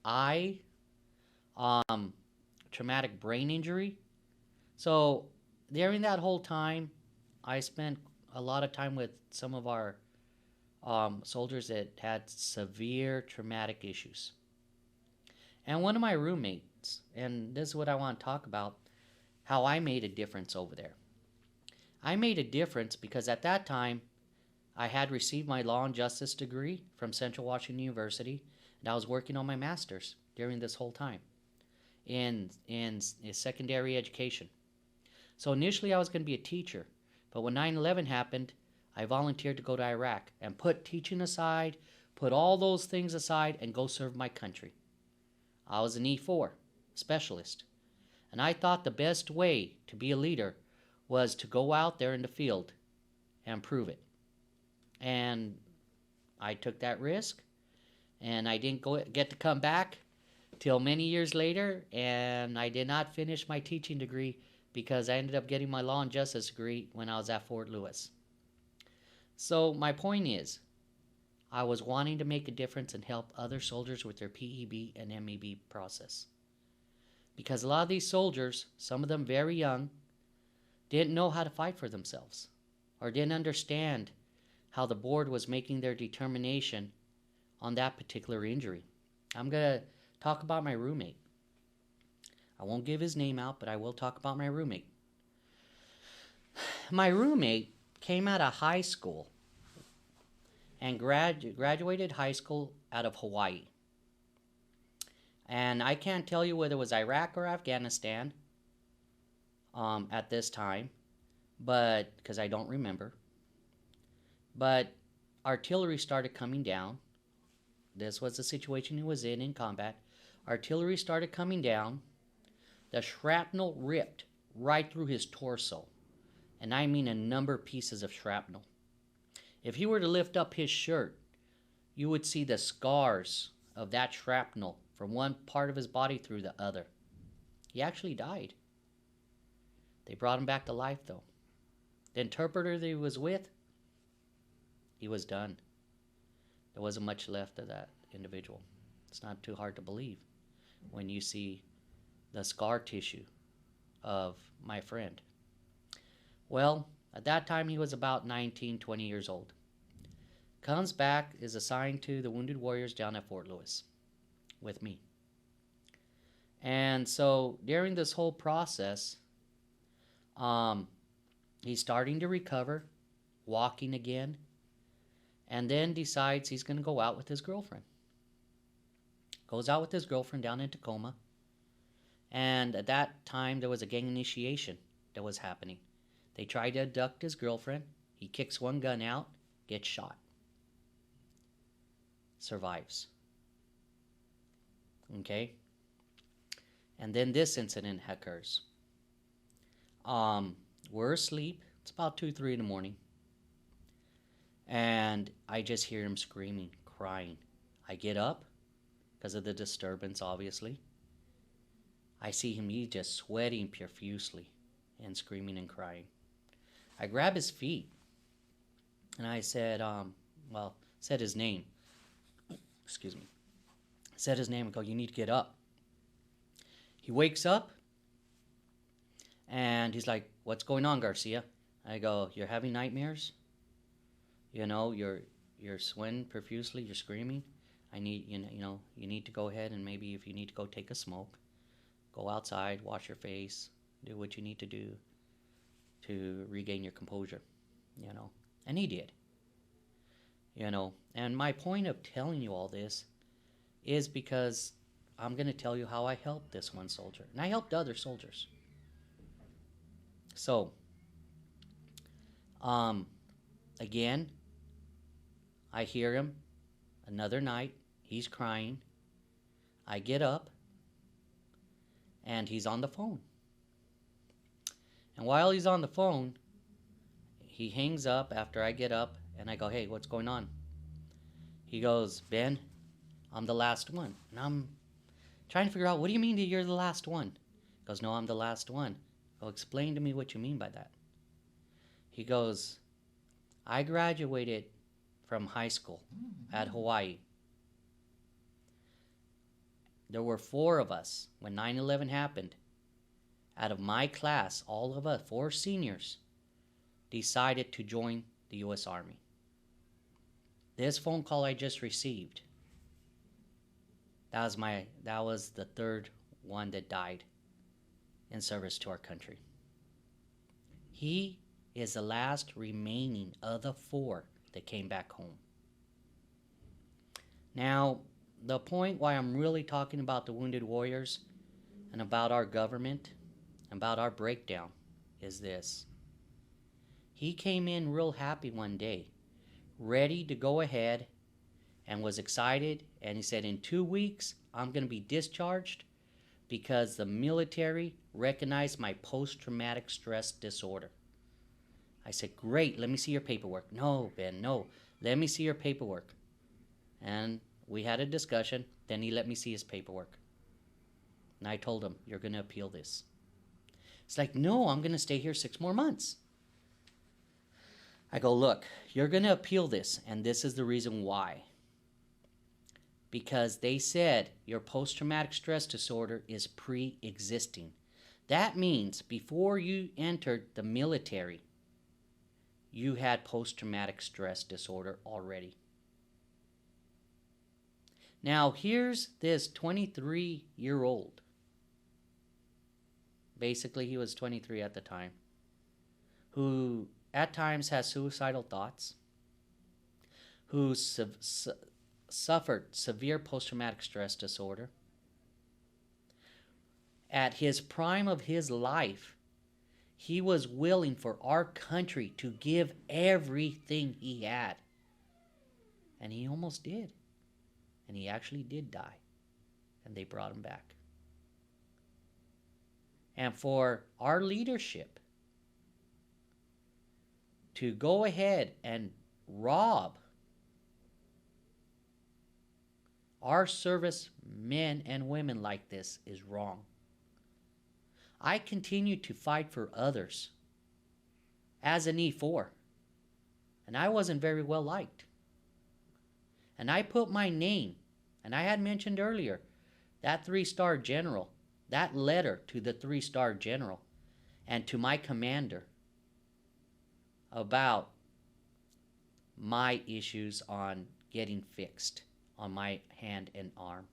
eye, traumatic brain injury. So during that whole time, I spent a lot of time with some of our soldiers that had severe traumatic issues. And one of my roommates, and this is what I want to talk about, how I made a difference over there. I made a difference because at that time, I had received my law and justice degree from Central Washington University, and I was working on my master's during this whole time in secondary education. So initially I was going to be a teacher, but when 9/11 happened, I volunteered to go to Iraq and put teaching aside, put all those things aside, and go serve my country. I was an E4 specialist, and I thought the best way to be a leader was to go out there in the field and prove it. And I took that risk, and I didn't get to come back till many years later, and I did not finish my teaching degree because I ended up getting my law and justice degree when I was at Fort Lewis. So my point is, I was wanting to make a difference and help other soldiers with their PEB and MEB process. Because a lot of these soldiers, some of them very young, didn't know how to fight for themselves or didn't understand how the board was making their determination on that particular injury. I'm going to talk about my roommate. I won't give his name out, but I will talk about my roommate. My roommate came out of high school and graduated high school out of Hawaii. And I can't tell you whether it was Iraq or Afghanistan at this time, but because I don't remember. But artillery started coming down. This was the situation he was in combat. Artillery started coming down. The shrapnel ripped right through his torso. And I mean a number of pieces of shrapnel. If he were to lift up his shirt, you would see the scars of that shrapnel from one part of his body through the other. He actually died. They brought him back to life, though. The interpreter that he was with, he was done. There wasn't much left of that individual. It's not too hard to believe when you see the scar tissue of my friend. Well, at that time he was about 19, 20 years old. Comes back, is assigned to the Wounded Warriors down at Fort Lewis with me. And so during this whole process, he's starting to recover, walking again, and then decides he's going to go out with his girlfriend. Goes out with his girlfriend down in Tacoma. And at that time, there was a gang initiation that was happening. They tried to abduct his girlfriend. He kicks one gun out, gets shot. Survives. Okay? And then this incident occurs. We're asleep. It's about 2, 3 in the morning. And I just hear him screaming, crying. I get up because of the disturbance, obviously. I see him, he's just sweating profusely and screaming and crying. I grab his feet and I said, said his name. Excuse me. Said his name and go, you need to get up. He wakes up and he's like, what's going on, Garcia? I go, you're having nightmares? You know, you're sweating profusely, you're screaming. I need, you need to go ahead and maybe if you need to go take a smoke, go outside, wash your face, do what you need to do to regain your composure, And he did. And my point of telling you all this is because I'm going to tell you how I helped this one soldier. And I helped other soldiers. So, again, I hear him another night. He's crying. I get up. And he's on the phone. And while he's on the phone, he hangs up after I get up. And I go, hey, what's going on? He goes, Ben, I'm the last one. And I'm trying to figure out, what do you mean that you're the last one? He goes, no, I'm the last one. Well, explain to me what you mean by that. He goes, I graduated from high school at Hawaii. There were 4 of us when 9/11 happened. Out of my class, all of us, 4 seniors, decided to join the U.S. Army. This phone call I just received, that was the 3rd one that died in service to our country. He is the last remaining of the 4 that came back home. Now, the point why I'm really talking about the Wounded Warriors and about our government, and about our breakdown, is this. He came in real happy one day, ready to go ahead, and was excited, and he said, in 2 weeks, I'm going to be discharged because the military recognized my post-traumatic stress disorder. I said, great, let me see your paperwork. No, Ben, no, let me see your paperwork. And we had a discussion, then he let me see his paperwork. And I told him, you're going to appeal this. It's like, no, I'm going to stay here 6 more months. I go, look, you're going to appeal this, and this is the reason why. Because they said your post-traumatic stress disorder is pre-existing. That means before you entered the military, you had post-traumatic stress disorder already. Now, here's this 23-year-old. Basically, he was 23 at the time, who at times has suicidal thoughts, who suffered severe post-traumatic stress disorder. At his prime of his life, He was willing for our country to give everything he had. And he almost did. And he actually did die. And they brought him back. And for our leadership to go ahead and rob our service men and women like this is wrong. I continue to fight for others as an E4, and I wasn't very well liked. And I put my name, and I had mentioned earlier, that 3-star general, that letter to the 3-star general and to my commander about my issues on getting fixed on my hand and arm.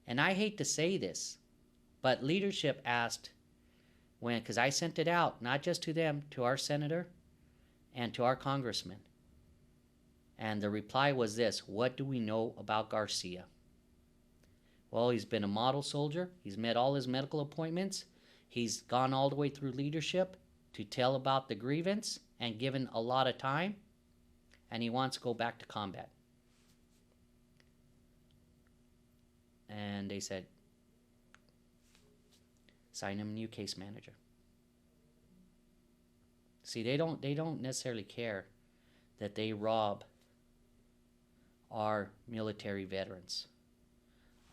And I hate to say this, but leadership asked when, because I sent it out, not just to them, to our senator and to our congressman. And the reply was this: what do we know about Garcia? Well, he's been a model soldier. He's met all his medical appointments. He's gone all the way through leadership to tell about the grievance and given a lot of time. And he wants to go back to combat. And they said, sign him a new case manager. See, they don't necessarily care that they rob our military veterans,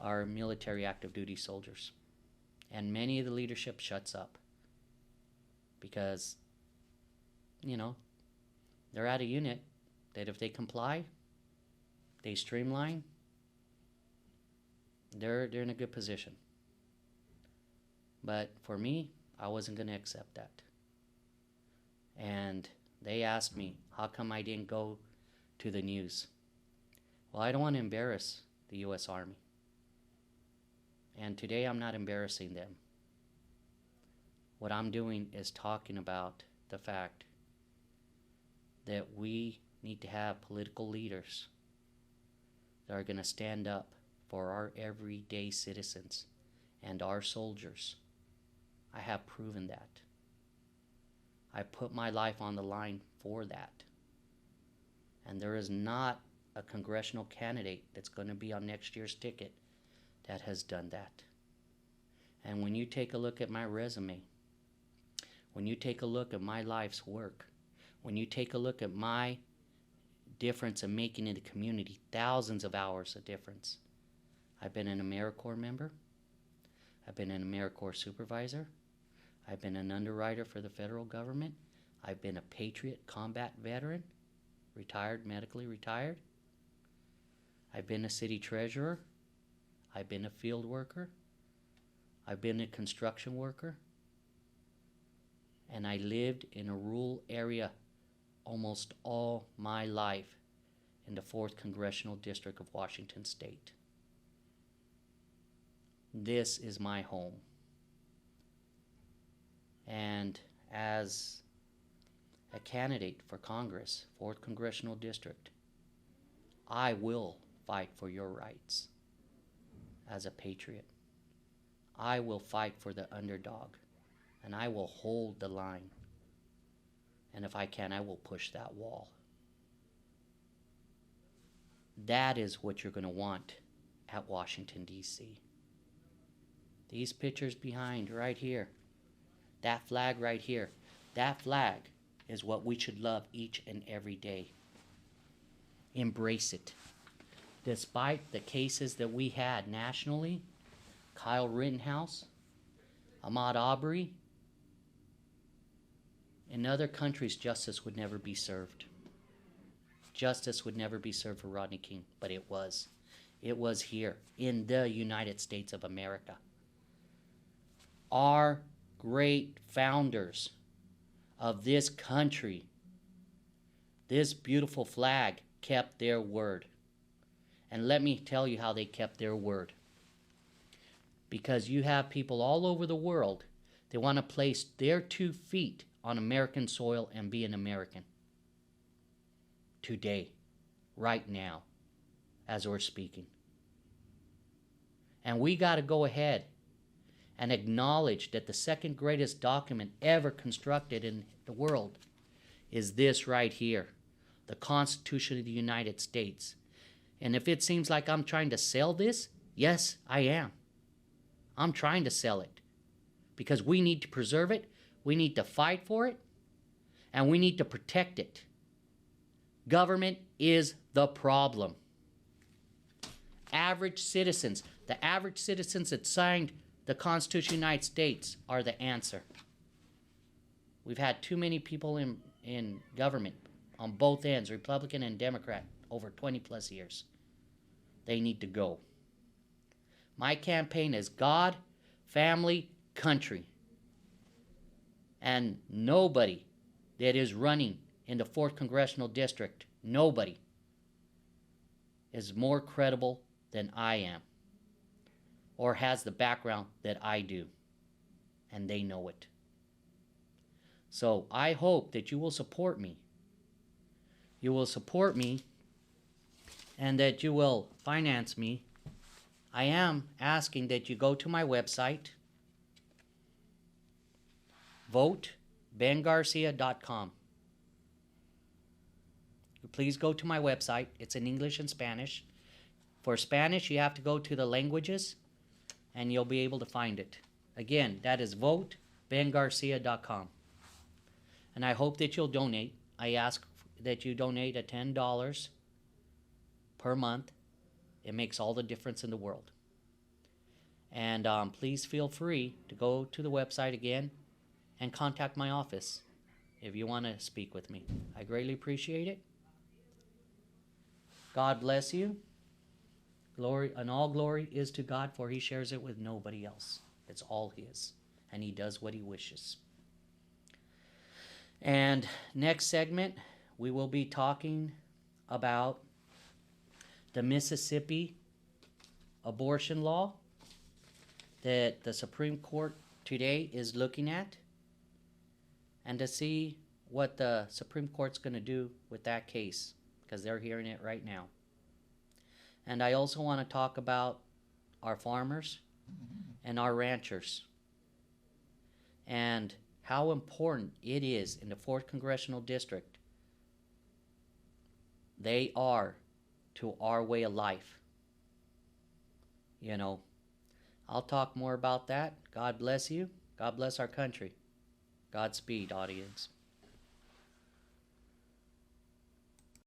our military active duty soldiers. And many of the leadership shuts up because, you know, they're at a unit that if they comply, they streamline, they're in a good position. But for me, I wasn't going to accept that. And they asked me, how come I didn't go to the news? Well, I don't want to embarrass the U.S. Army. And today I'm not embarrassing them. What I'm doing is talking about the fact that we need to have political leaders that are going to stand up for our everyday citizens and our soldiers. I have proven that. I put my life on the line for that. And there is not a congressional candidate that's going to be on next year's ticket that has done that. And when you take a look at my resume, when you take a look at my life's work, when you take a look at my difference in making in the community, thousands of hours of difference. I've been an AmeriCorps member. I've been an AmeriCorps supervisor. I've been an underwriter for the federal government. I've been a Patriot combat veteran, retired, medically retired. I've been a city treasurer. I've been a field worker. I've been a construction worker. And I lived in a rural area almost all my life in the 4th Congressional District of Washington State. This is my home. And as a candidate for Congress, 4th Congressional District, I will fight for your rights as a patriot. I will fight for the underdog, and I will hold the line. And if I can, I will push that wall. That is what you're going to want at Washington, D.C. These pictures behind, right here, that flag right here, that flag is what we should love each and every day. Embrace it. Despite the cases that we had nationally, Kyle Rittenhouse, Ahmad Arbery, in other countries, justice would never be served. Justice would never be served for Rodney King, but it was. It was here in the United States of America. Our great founders of this country, this beautiful flag, kept their word. And let me tell you how they kept their word. Because you have people all over the world that want to place their 2 feet on American soil and be an American. Today, right now, as we're speaking. And we got to go ahead and acknowledge that the second greatest document ever constructed in the world is this right here, the Constitution of the United States. And if it seems like I'm trying to sell this, yes, I am. I'm trying to sell it because we need to preserve it, we need to fight for it, and we need to protect it. Government is the problem. Average citizens, the average citizens that signed the Constitution of the United States are the answer. We've had too many people in government on both ends, Republican and Democrat, over 20 plus years. They need to go. My campaign is God, family, country. And nobody that is running in the 4th Congressional District, nobody is more credible than I am or has the background that I do. And they know it. So I hope that you will support me. You will support me and that you will finance me. I am asking that you go to my website, votebengarcia.com. Please go to my website. It's in English and Spanish. For Spanish, you have to go to the languages, and you'll be able to find it. Again, that is votebengarcia.com. And I hope that you'll donate. I ask that you donate at $10 per month. It makes all the difference in the world. And please feel free to go to the website again and contact my office if you want to speak with me. I greatly appreciate it. God bless you. Glory and all glory is to God, for he shares it with nobody else. It's all his, and he does what he wishes. And next segment, we will be talking about the Mississippi abortion law that the Supreme Court today is looking at, and to see what the Supreme Court's going to do with that case, because they're hearing it right now. And I also want to talk about our farmers and our ranchers and how important it is in the 4th Congressional District. They are to our way of life. You know, I'll talk more about that. God bless you. God bless our country. Godspeed, audience.